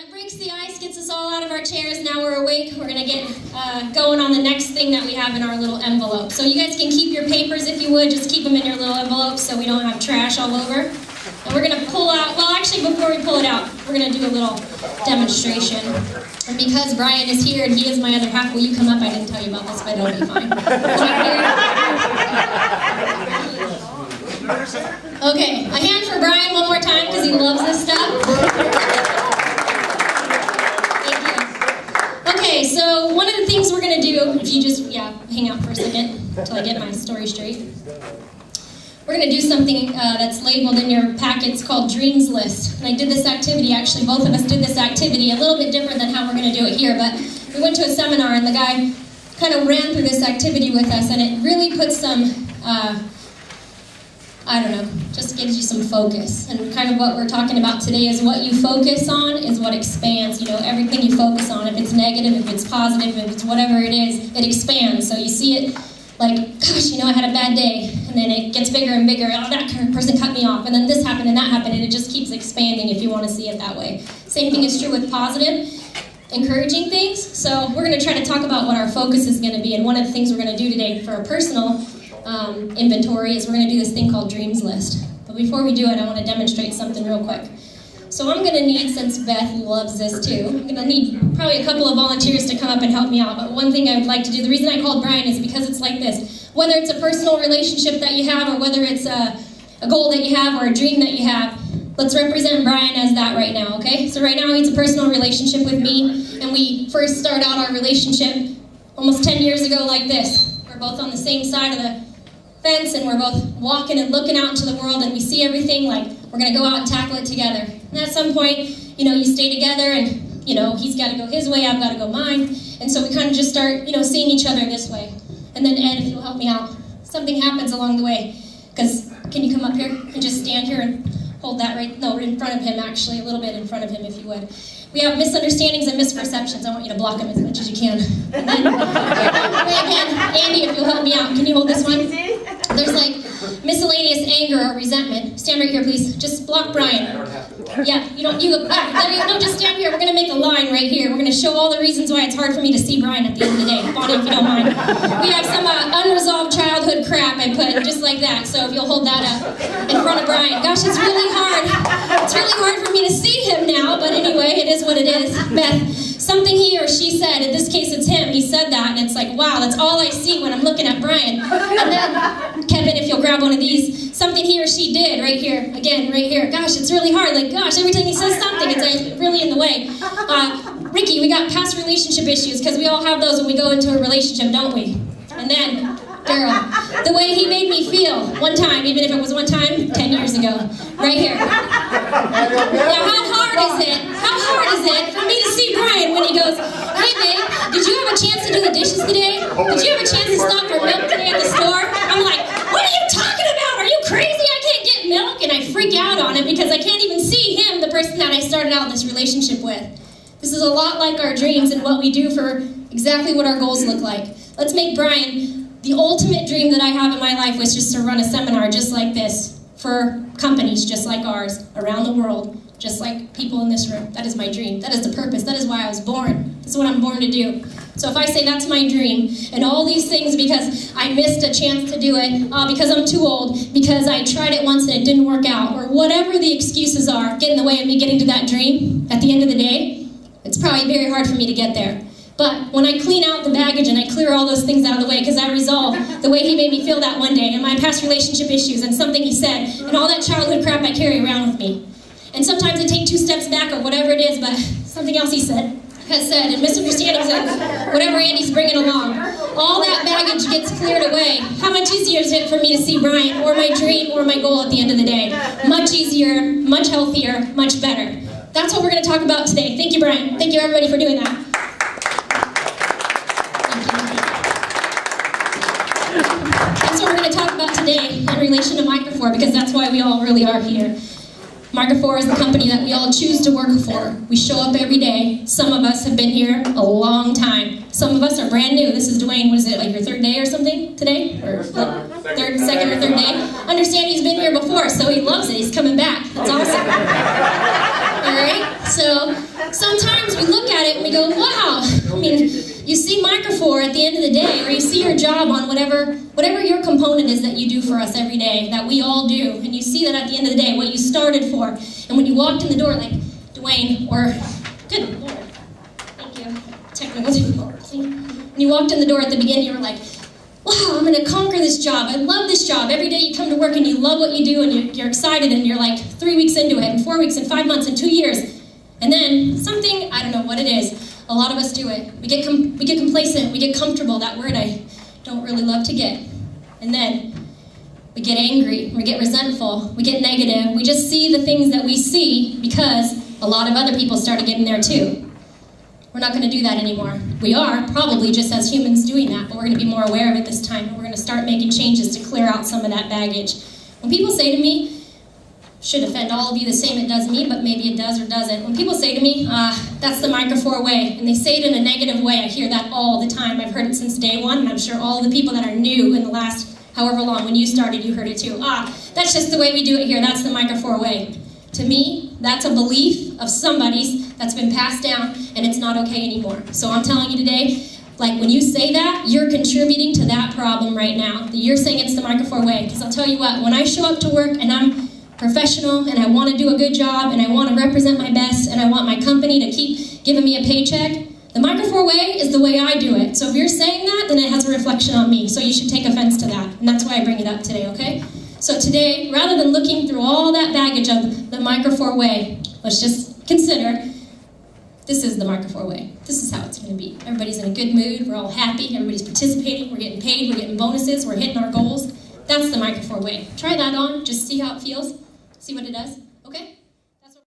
that breaks the ice, gets us all out of our chairs. Now we're awake. We're going to get going on the next thing that we have in our little envelope. So you guys can keep your papers if you would. Just keep them in your little envelopes so we don't have trash all over. And we're going to pull out, well actually before we pull it out, we're going to do a little demonstration. And because Brian is here and he is my other half, will you come up? I didn't tell you about this, but it'll be fine. Okay, a hand for Brian one more time because he loves this stuff. Okay, so one of the things we're going to do, if you just, hang out for a second until I get my story straight. We're going to do something that's labeled in your packets called Dreams List. And I did this activity, actually, both of us did this activity, a little bit different than how we're going to do it here, but we went to a seminar and the guy kind of ran through this activity with us, and it really puts some, just gives you some focus. And kind of what we're talking about today is what you focus on is what expands. You know, everything you focus on, if it's negative, if it's positive, if it's whatever it is, it expands. So you see it like, gosh, I had a bad day. And then it gets bigger and bigger. Oh, that person cut me off. And then this happened and that happened. And it just keeps expanding if you want to see it that way. Same thing is true with positive, encouraging things. So we're going to try to talk about what our focus is going to be. And one of the things we're going to do today for our personal inventory is we're going to do this thing called Dreams List. But before we do it, I want to demonstrate something real quick. So I'm going to need, since Beth loves this too, I'm going to need probably a couple of volunteers to come up and help me out. But one thing I would like to do, the reason I called Brian is because it's like this. Whether it's a personal relationship that you have or whether it's a goal that you have or a dream that you have, let's represent Brian as that right now, okay? So right now he's a personal relationship with me, and we first start out our relationship almost 10 years ago like this. We're both on the same side of the fence, and we're both walking and looking out into the world, and we see everything like we're going to go out and tackle it together. And at some point, you stay together, and, he's got to go his way, I've got to go mine. And so we kind of just start, seeing each other this way. And then Ed, if you'll help me out, something happens along the way. Because, can you come up here and just stand here and hold that in front of him, actually, a little bit in front of him, if you would. We have misunderstandings and misperceptions. I want you to block them as much as you can. And then, again, Andy, if you'll help me out, can you hold this one? There's like miscellaneous anger or resentment. Stand right here, please. Just block Brian. Yeah, no, just stand here. We're going to make a line right here. We're going to show all the reasons why it's hard for me to see Brian at the end of the day. Bonnie, if you don't mind. We have some unresolved childhood crap I put just like that. So if you'll hold that up in front of Brian. Gosh, it's really hard. It's really hard for me to see him now, but anyway, it is what it is. Beth, something he or she said, in this case it's him, he said that, and it's like, wow, that's all I see when I'm looking at Brian. And then, Kevin, if you'll grab one of these, something he or she did right here, again, right here. Gosh, it's really hard, like, gosh, every time he says something, it's like really in the way. Ricky, we got past relationship issues, because we all have those when we go into a relationship, don't we? And then, Daryl, the way he made me feel one time, even if it was one time, 10 years ago, right here. Now, how hard is it for me to see Brian when he goes, hey babe, did you have a chance to do the dishes today? Did you have a chance to stop for milk today at the store? I'm like, what are you talking about? Are you crazy? I can't get milk. And I freak out on it because I can't even see him, the person that I started out this relationship with. This is a lot like our dreams and what we do for exactly what our goals look like. Let's make Brian. The ultimate dream that I have in my life was just to run a seminar just like this for companies just like ours around the world, just like people in this room. That is my dream. That is the purpose. That is why I was born. This is what I'm born to do. So if I say that's my dream, and all these things because I missed a chance to do it, because I'm too old, because I tried it once and it didn't work out, or whatever the excuses are, get in the way of me getting to that dream, at the end of the day, it's probably very hard for me to get there. But when I clean out the baggage and I clear all those things out of the way, because I resolve the way he made me feel that one day, and my past relationship issues, and something he said, and all that childhood crap I carry around with me. And sometimes I take 2 steps back or whatever it is, but something else he said, and misunderstandings and whatever Andy's bringing along. All that baggage gets cleared away. How much easier is it for me to see Brian, or my dream, or my goal at the end of the day? Much easier, much healthier, much better. That's what we're going to talk about today. Thank you, Brian. Thank you, everybody, for doing that. That's what we're going to talk about today in relation to Microfor, because that's why we all really are here. Microfor is the company that we all choose to work for. We show up every day. Some of us have been here a long time. Some of us are brand new. This is Dwayne. What is it, like your 3rd day or something today? Or second or third day? Understand he's been here before, so he loves it. He's coming back. That's awesome. All right? So sometimes we look at it and we go, wow. I mean, you see Microfor at the end of the day, or you see your job on whatever your component is that you do for us every day, that we all do, and you see that at the end of the day, what you started for. And when you walked in the door, like Dwayne, or, good Lord, thank you, technical difficulty. When you walked in the door at the beginning, you were like, wow, I'm going to conquer this job. I love this job. Every day you come to work and you love what you do and you're excited and you're like 3 weeks into it and 4 weeks and 5 months and 2 years. And then something, I don't know what it is, a lot of us do it. We get complacent, we get comfortable, that word I don't really love to get. And then we get angry, we get resentful, we get negative. We just see the things that we see because a lot of other people started getting there too. We're not going to do that anymore. We are, probably just as humans doing that, but we're going to be more aware of it this time, and we're going to start making changes to clear out some of that baggage. When people say to me, should offend all of you the same it does me, but maybe it does or doesn't. When people say to me, that's the Microfor way, and they say it in a negative way, I hear that all the time. I've heard it since day one, and I'm sure all the people that are new in the last however long, when you started, you heard it too. That's just the way we do it here, that's the Microfor way. To me, that's a belief of somebody's that's been passed down, and it's not okay anymore. So I'm telling you today, like when you say that, you're contributing to that problem right now. You're saying it's the Microfor way. Because I'll tell you what, when I show up to work and I'm professional and I want to do a good job and I want to represent my best and I want my company to keep giving me a paycheck, the Microfor way is the way I do it. So if you're saying that, then it has a reflection on me. So you should take offense to that. And that's why I bring it up today, okay? So today, rather than looking through all that baggage of the Microfor way, let's just consider this is the Microfor way. This is how it's going to be. Everybody's in a good mood. We're all happy. Everybody's participating. We're getting paid. We're getting bonuses. We're hitting our goals. That's the Microfor way. Try that on. Just see how it feels. See what it does.